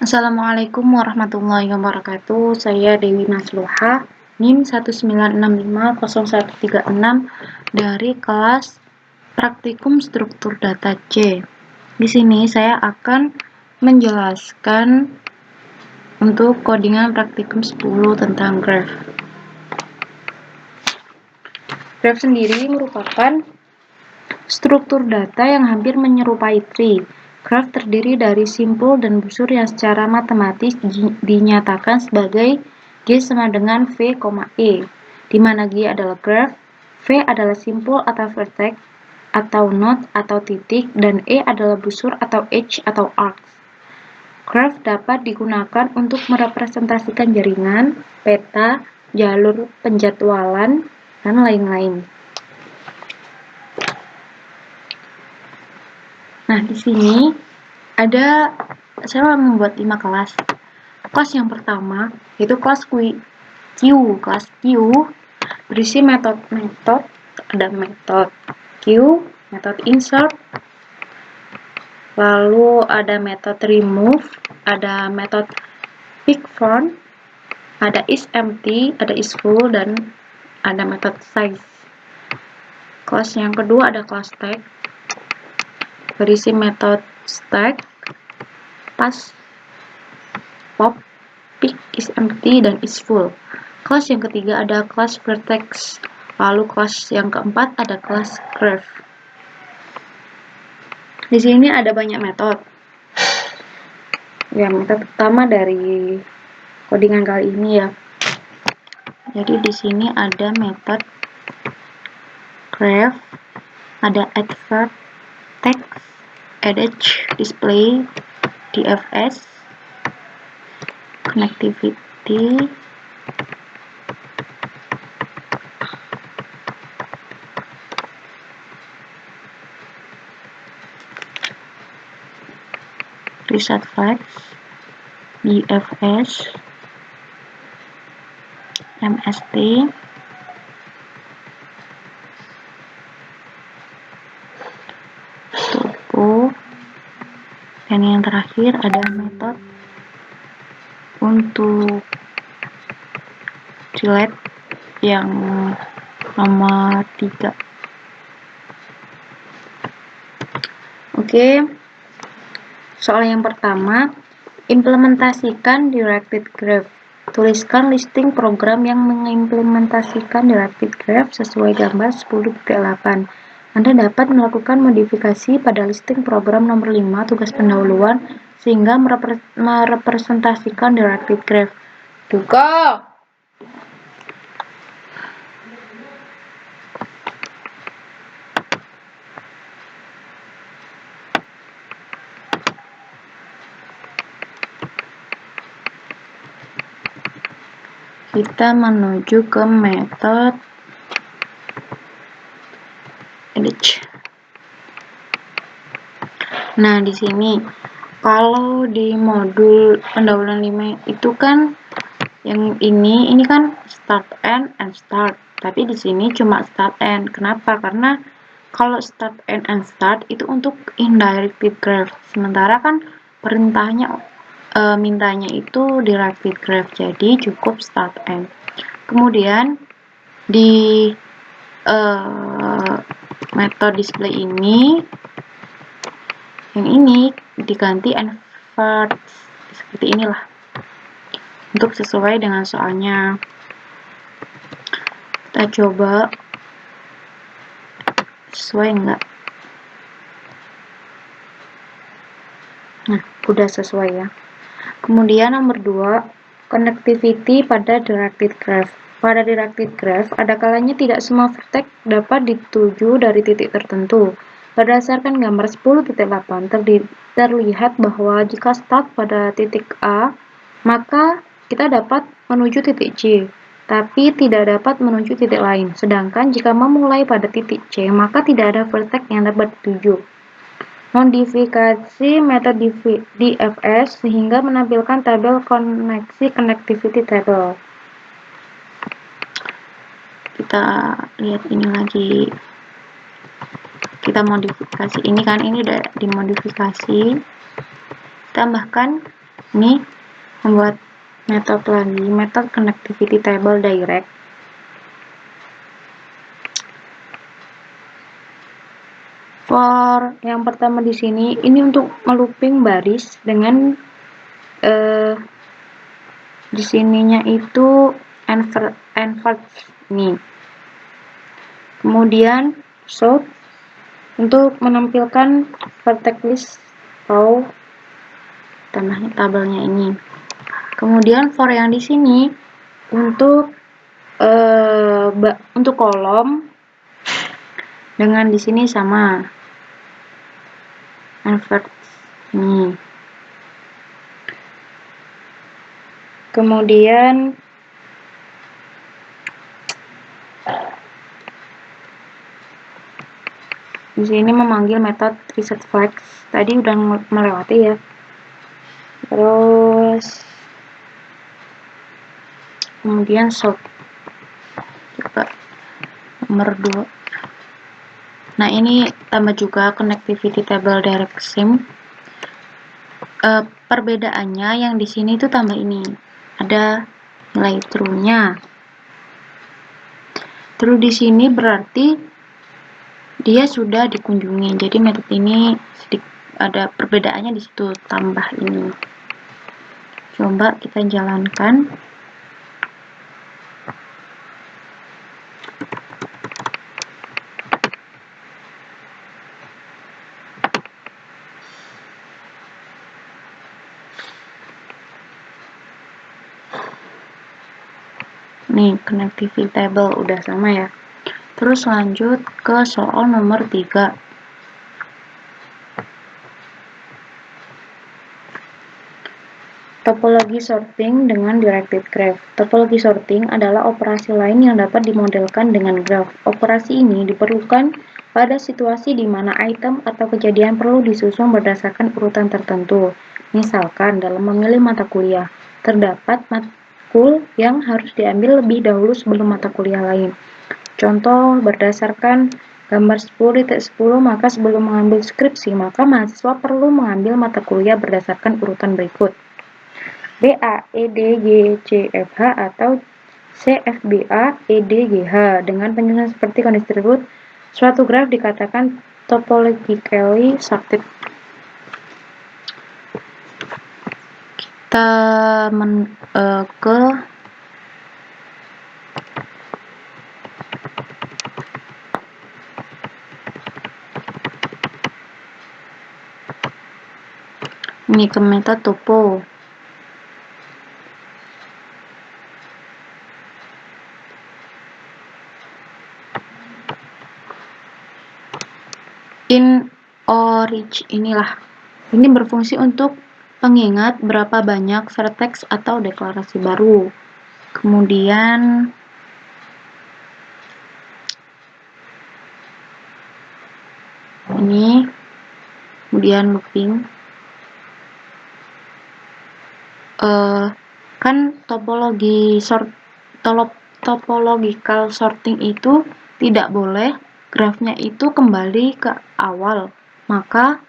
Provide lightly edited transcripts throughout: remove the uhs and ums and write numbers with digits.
Assalamualaikum warahmatullahi wabarakatuh. Saya Dewi Nasluha, NIM 1950136 dari kelas Praktikum Struktur Data C. Di sini saya akan menjelaskan untuk codingan praktikum 10 tentang graph. Graph sendiri merupakan struktur data yang hampir menyerupai tree. Graph terdiri dari simpul dan busur yang secara matematis dinyatakan sebagai G sama dengan V, E, di mana G adalah graph, V adalah simpul atau vertex, atau node atau titik, dan E adalah busur atau edge atau arc. Graph dapat digunakan untuk merepresentasikan jaringan, peta, jalur penjadwalan, dan lain-lain. Nah, di sini saya membuat 5 kelas. Kelas yang pertama yaitu kelas Q. Kelas Q berisi metode, ada metode Q, metode insert, lalu ada metode remove, ada metode pick font, ada isEmpty, ada isFull, dan ada metode size. Kelas yang kedua ada kelas stack, berisi metode stack, pass, pop, pick, isEmpty, dan isFull. Kelas yang ketiga ada kelas vertex, lalu kelas yang keempat ada kelas graph. Di sini ada banyak metode. Ya, metode pertama dari codingan kali ini ya. Jadi di sini ada metode graph, ada add vertex, edge, display, DFS, connectivity, reset flex, DFS, MST, topo, dan yang terakhir ada metode untuk delete yang nomor 3. Oke, soal yang pertama, implementasikan directed graph. Tuliskan listing program yang mengimplementasikan directed graph sesuai gambar 10.8. Anda dapat melakukan modifikasi pada listing program nomor 5 tugas pendahuluan sehingga merepresentasikan directed graph. Duga. Kita menuju ke metode edge. Nah, di sini kalau di modul pendahuluan 5 itu kan yang ini kan start and start. Tapi di sini cuma start and. Kenapa? Karena kalau start and start itu untuk indirected graph. Sementara kan perintahnya mintanya itu directed graph. Jadi cukup start and. Kemudian di metode display ini, yang ini diganti invert seperti inilah untuk sesuai dengan soalnya. Kita coba sesuai enggak. Nah, udah sesuai ya. Kemudian nomor 2, connectivity pada directed graph. Pada directed graph, ada kalanya tidak semua vertex dapat dituju dari titik tertentu. Berdasarkan gambar 10.8 terlihat bahwa jika start pada titik A, maka kita dapat menuju titik C, tapi tidak dapat menuju titik lain. Sedangkan jika memulai pada titik C, maka tidak ada vertex yang dapat dituju. Modifikasi metode DFS sehingga menampilkan tabel koneksi connectivity table. Kita lihat ini lagi. Kita modifikasi ini kan, ini udah dimodifikasi. Tambahkan Ini membuat metode lagi, metode connectivity table direct. For yang pertama di sini, ini untuk melooping baris dengan di sininya itu invert nih. Kemudian sort untuk menampilkan vertex list atau tabelnya ini. Kemudian for yang di sini untuk kolom dengan di sini sama invert ini. Kemudian di sini memanggil metode reset flex. Tadi udah melewati ya. Terus kemudian sort. Coba nomor 2. Nah, ini tambah juga connectivity table direct sim. Perbedaannya yang di sini itu tambah ini. Ada nilai true-nya. True di sini berarti dia sudah dikunjungi. Jadi metode ini ada perbedaannya di situ, tambah ini. Coba kita jalankan. Nih, connectivity table udah sama ya. Terus lanjut ke soal nomor 3. Topologi sorting dengan directed graph. Topologi sorting adalah operasi lain yang dapat dimodelkan dengan graph. Operasi ini diperlukan pada situasi di mana item atau kejadian perlu disusun berdasarkan urutan tertentu. Misalkan dalam memilih mata kuliah, terdapat matkul yang harus diambil lebih dahulu sebelum mata kuliah lain. Contoh, berdasarkan gambar 10.10, maka sebelum mengambil skripsi, maka mahasiswa perlu mengambil mata kuliah berdasarkan urutan berikut. B A E D G C F H atau C F B A E D G H. Dengan penyusunan seperti kondisi tersebut, suatu graf dikatakan topologically sorted. Kita ke ini ke metode topo. In origin inilah. Ini berfungsi untuk pengingat berapa banyak vertex atau deklarasi baru. Kemudian ini, kemudian looping. Kan topological sorting itu tidak boleh grafnya itu kembali ke awal, maka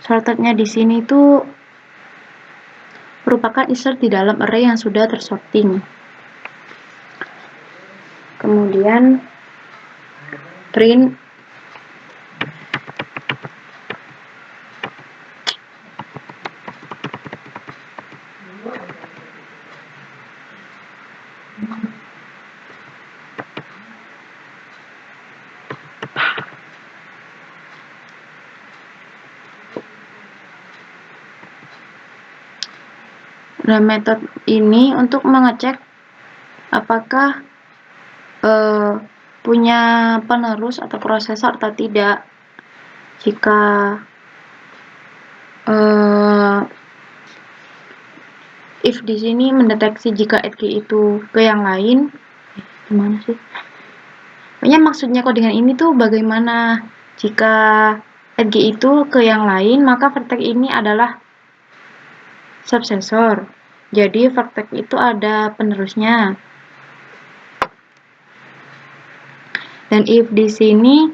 sortednya di sini itu merupakan insert di dalam array yang sudah tersorting. Kemudian print Nah, metode ini untuk mengecek apakah punya penerus atau prosesor atau tidak. Jika if di sini mendeteksi jika edge itu ke yang lain, gimana sih? Pokoknya maksudnya codingan ini tuh bagaimana jika edge itu ke yang lain, maka vertex ini adalah successor. Jadi vertex itu ada penerusnya. Dan if di sini